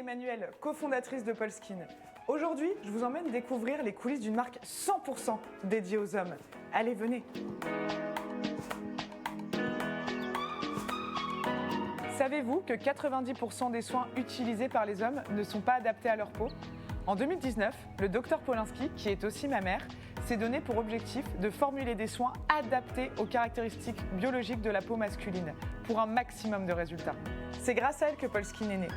Emmanuelle, cofondatrice de Polskin. Aujourd'hui, je vous emmène découvrir les coulisses d'une marque 100% dédiée aux hommes. Allez, venez. Savez-vous que 90% des soins utilisés par les hommes ne sont pas adaptés à leur peau ? En 2019, le docteur Polinski, qui est aussi ma mère, s'est donné pour objectif de formuler des soins adaptés aux caractéristiques biologiques de la peau masculine pour un maximum de résultats. C'est grâce à elle que Polskin est née.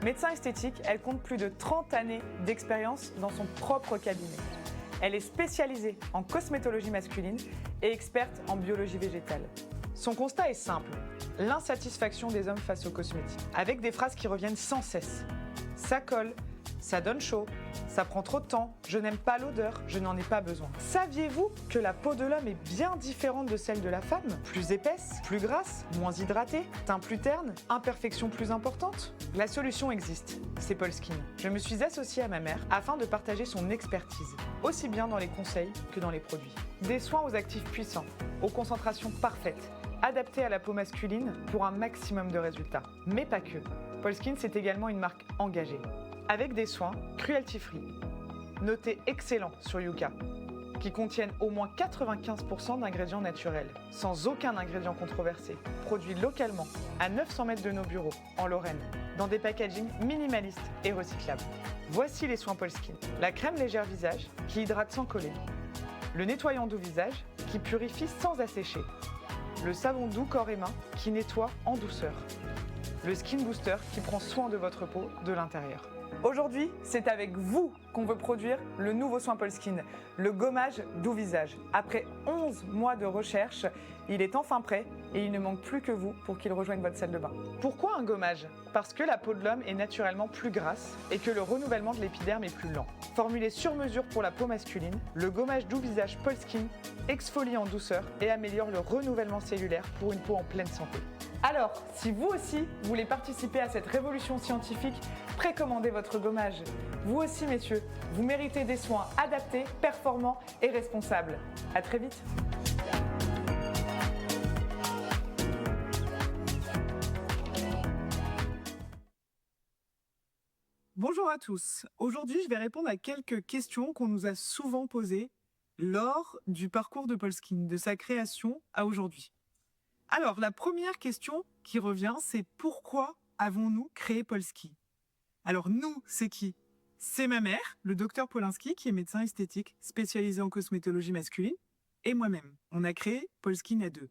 Médecin esthétique, elle compte plus de 30 années d'expérience dans son propre cabinet. Elle est spécialisée en cosmétologie masculine et experte en biologie végétale. Son constat est simple, l'insatisfaction des hommes face aux cosmétiques, avec des phrases qui reviennent sans cesse. Ça colle, ça donne chaud, ça prend trop de temps, je n'aime pas l'odeur, je n'en ai pas besoin. Saviez-vous que la peau de l'homme est bien différente de celle de la femme ? Plus épaisse, plus grasse, moins hydratée, teint plus terne, imperfection plus importante ? La solution existe, c'est Polskin. Je me suis associée à ma mère afin de partager son expertise, aussi bien dans les conseils que dans les produits. Des soins aux actifs puissants, aux concentrations parfaites, adaptés à la peau masculine pour un maximum de résultats. Mais pas que. Polskin, c'est également une marque engagée, avec des soins cruelty-free, notés excellents sur Yuka, qui contiennent au moins 95% d'ingrédients naturels, sans aucun ingrédient controversé, produits localement, à 900 mètres de nos bureaux, en Lorraine, dans des packagings minimalistes et recyclables. Voici les soins Polskin. La crème légère visage, qui hydrate sans coller. Le nettoyant doux visage, qui purifie sans assécher. Le savon doux corps et mains, qui nettoie en douceur. Le Skin Booster, qui prend soin de votre peau de l'intérieur. Aujourd'hui, c'est avec vous qu'on veut produire le nouveau soin Polskin, le gommage doux visage. Après 11 mois de recherche, il est enfin prêt et il ne manque plus que vous pour qu'il rejoigne votre salle de bain. Pourquoi un gommage ? Parce que la peau de l'homme est naturellement plus grasse et que le renouvellement de l'épiderme est plus lent. Formulé sur mesure pour la peau masculine, le gommage doux visage Polskin exfolie en douceur et améliore le renouvellement cellulaire pour une peau en pleine santé. Alors, si vous aussi voulez participer à cette révolution scientifique, précommandez votre gommage. Vous aussi, messieurs, vous méritez des soins adaptés, performants et responsables. À très vite. Bonjour à tous. Aujourd'hui, je vais répondre à quelques questions qu'on nous a souvent posées lors du parcours de Polskin, de sa création à aujourd'hui. Alors, la première question qui revient, c'est pourquoi avons-nous créé Polskin ? Alors, nous, c'est qui ? C'est ma mère, le docteur Polinski, qui est médecin esthétique spécialisé en cosmétologie masculine, et moi-même. On a créé Polskin à deux.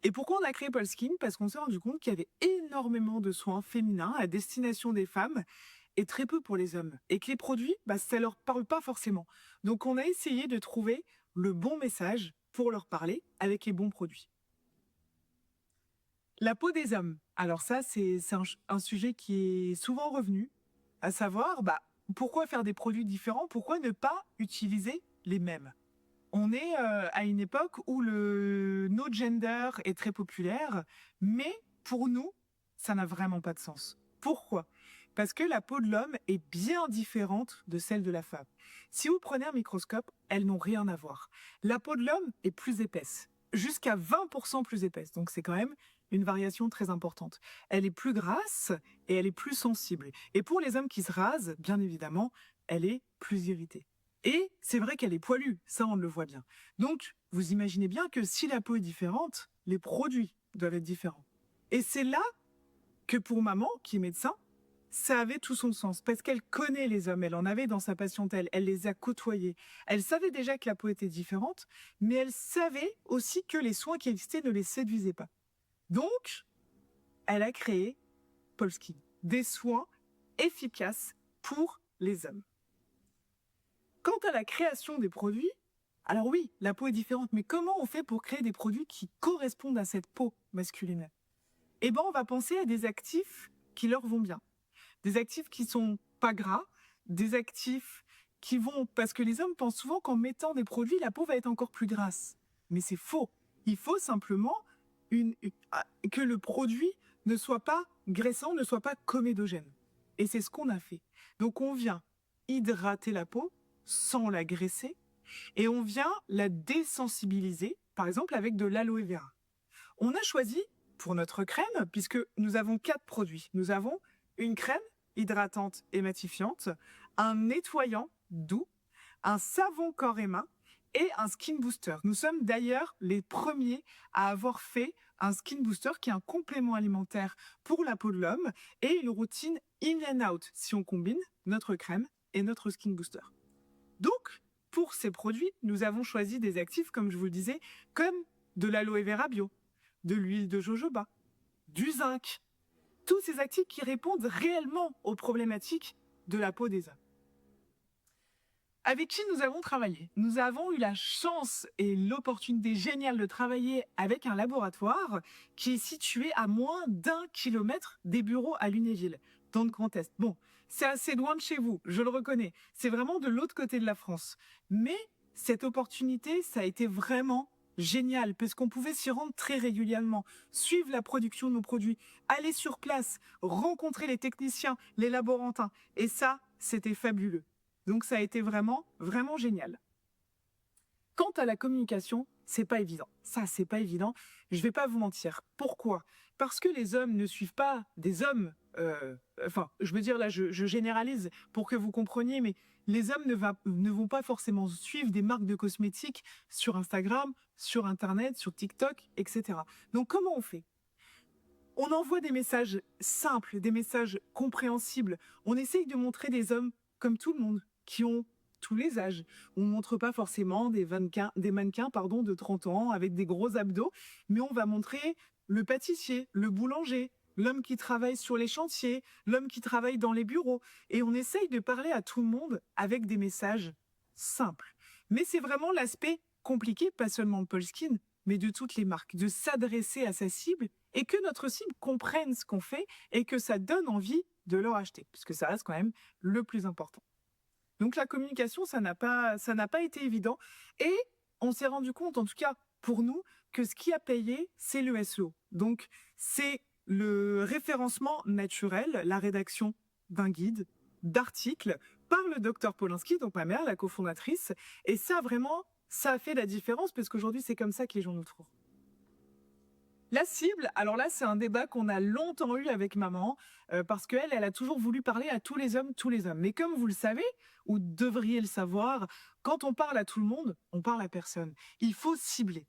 Et pourquoi on a créé Polskin ? Parce qu'on s'est rendu compte qu'il y avait énormément de soins féminins à destination des femmes et très peu pour les hommes. Et que les produits, ça leur parle pas forcément. Donc, on a essayé de trouver le bon message pour leur parler avec les bons produits. La peau des hommes. Alors ça, c'est un sujet qui est souvent revenu, à savoir, pourquoi faire des produits différents ? Pourquoi ne pas utiliser les mêmes ? On est à une époque où le no gender est très populaire, mais pour nous, ça n'a vraiment pas de sens. Pourquoi ? Parce que la peau de l'homme est bien différente de celle de la femme. Si vous prenez un microscope, elles n'ont rien à voir. La peau de l'homme est plus épaisse, jusqu'à 20% plus épaisse, donc c'est quand même une variation très importante. Elle est plus grasse et elle est plus sensible. Et pour les hommes qui se rasent, bien évidemment, elle est plus irritée. Et c'est vrai qu'elle est poilue, ça on le voit bien. Donc, vous imaginez bien que si la peau est différente, les produits doivent être différents. Et c'est là que pour maman, qui est médecin, ça avait tout son sens, parce qu'elle connaît les hommes, elle en avait dans sa patientèle, elle les a côtoyés. Elle savait déjà que la peau était différente, mais elle savait aussi que les soins qui existaient ne les séduisaient pas. Donc, elle a créé Polskin, des soins efficaces pour les hommes. Quant à la création des produits, alors oui, la peau est différente, mais comment on fait pour créer des produits qui correspondent à cette peau masculine ? On va penser à des actifs qui leur vont bien. Des actifs qui sont pas gras, des actifs qui vont... Parce que les hommes pensent souvent qu'en mettant des produits, la peau va être encore plus grasse. Mais c'est faux. Il faut simplement que le produit ne soit pas graissant, ne soit pas comédogène. Et c'est ce qu'on a fait. Donc on vient hydrater la peau sans la graisser et on vient la désensibiliser, par exemple avec de l'aloe vera. On a choisi pour notre crème, puisque nous avons 4 produits. Nous avons une crème hydratante et matifiante, un nettoyant doux, un savon corps et main et un skin booster. Nous sommes d'ailleurs les premiers à avoir fait un skin booster qui est un complément alimentaire pour la peau de l'homme et une routine in and out si on combine notre crème et notre skin booster. Donc, pour ces produits, nous avons choisi des actifs, comme je vous le disais, comme de l'aloe vera bio, de l'huile de jojoba, du zinc. Tous ces actifs qui répondent réellement aux problématiques de la peau des hommes. Avec qui nous avons travaillé? Nous avons eu la chance et l'opportunité géniale de travailler avec un laboratoire qui est situé à moins d'1 kilomètre des bureaux à Lunéville, dans le Grand Est. Bon, c'est assez loin de chez vous, je le reconnais. C'est vraiment de l'autre côté de la France. Mais cette opportunité, ça a été vraiment génial, parce qu'on pouvait s'y rendre très régulièrement, suivre la production de nos produits, aller sur place, rencontrer les techniciens, les laborantins. Et ça, c'était fabuleux. Donc ça a été vraiment, vraiment génial. Quant à la communication, c'est pas évident. Ça, c'est pas évident. Je vais pas vous mentir. Pourquoi? Parce que les hommes ne suivent pas des hommes. Je veux dire là, je généralise pour que vous compreniez, mais les hommes ne vont pas forcément suivre des marques de cosmétiques sur Instagram, sur Internet, sur TikTok, etc. Donc comment on fait? On envoie des messages simples, des messages compréhensibles. On essaye de montrer des hommes comme tout le monde, qui ont tous les âges. On ne montre pas forcément des mannequins de 30 ans avec des gros abdos, mais on va montrer le pâtissier, le boulanger, l'homme qui travaille sur les chantiers, l'homme qui travaille dans les bureaux. Et on essaye de parler à tout le monde avec des messages simples. Mais c'est vraiment l'aspect compliqué, pas seulement de Polskin, mais de toutes les marques, de s'adresser à sa cible et que notre cible comprenne ce qu'on fait et que ça donne envie de leur acheter, puisque ça reste quand même le plus important. Donc la communication, ça n'a pas été évident. Et on s'est rendu compte, en tout cas pour nous, que ce qui a payé, c'est le SEO. Donc c'est le référencement naturel, la rédaction d'un guide, d'articles par le docteur Polanski, donc ma mère, la cofondatrice. Et ça, vraiment, ça a fait la différence parce qu'aujourd'hui, c'est comme ça que les gens nous trouvent. La cible, alors là, c'est un débat qu'on a longtemps eu avec maman, parce qu'elle, elle a toujours voulu parler à tous les hommes. Mais comme vous le savez, ou devriez le savoir, quand on parle à tout le monde, on parle à personne. Il faut cibler.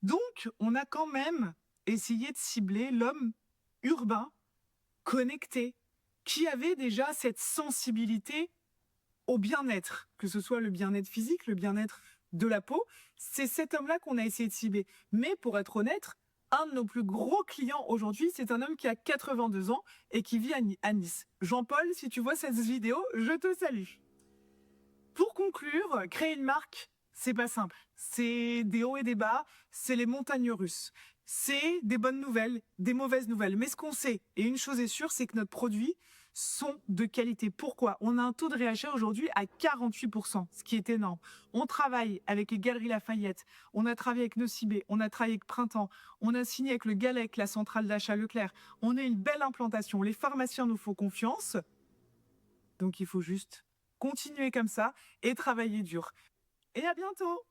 Donc, on a quand même essayé de cibler l'homme urbain, connecté, qui avait déjà cette sensibilité au bien-être, que ce soit le bien-être physique, le bien-être de la peau. C'est cet homme-là qu'on a essayé de cibler. Mais pour être honnête, un de nos plus gros clients aujourd'hui, c'est un homme qui a 82 ans et qui vit à Nice. Jean-Paul, si tu vois cette vidéo, je te salue. Pour conclure, créer une marque, c'est pas simple. C'est des hauts et des bas, c'est les montagnes russes. C'est des bonnes nouvelles, des mauvaises nouvelles. Mais ce qu'on sait, et une chose est sûre, c'est que notre produit sont de qualité. Pourquoi? On a un taux de réachat aujourd'hui à 48%, ce qui est énorme. On travaille avec les Galeries Lafayette, on a travaillé avec Nocibé, on a travaillé avec Printemps, on a signé avec le Galec, la centrale d'achat Leclerc. On a une belle implantation. Les pharmaciens nous font confiance. Donc il faut juste continuer comme ça et travailler dur. Et à bientôt!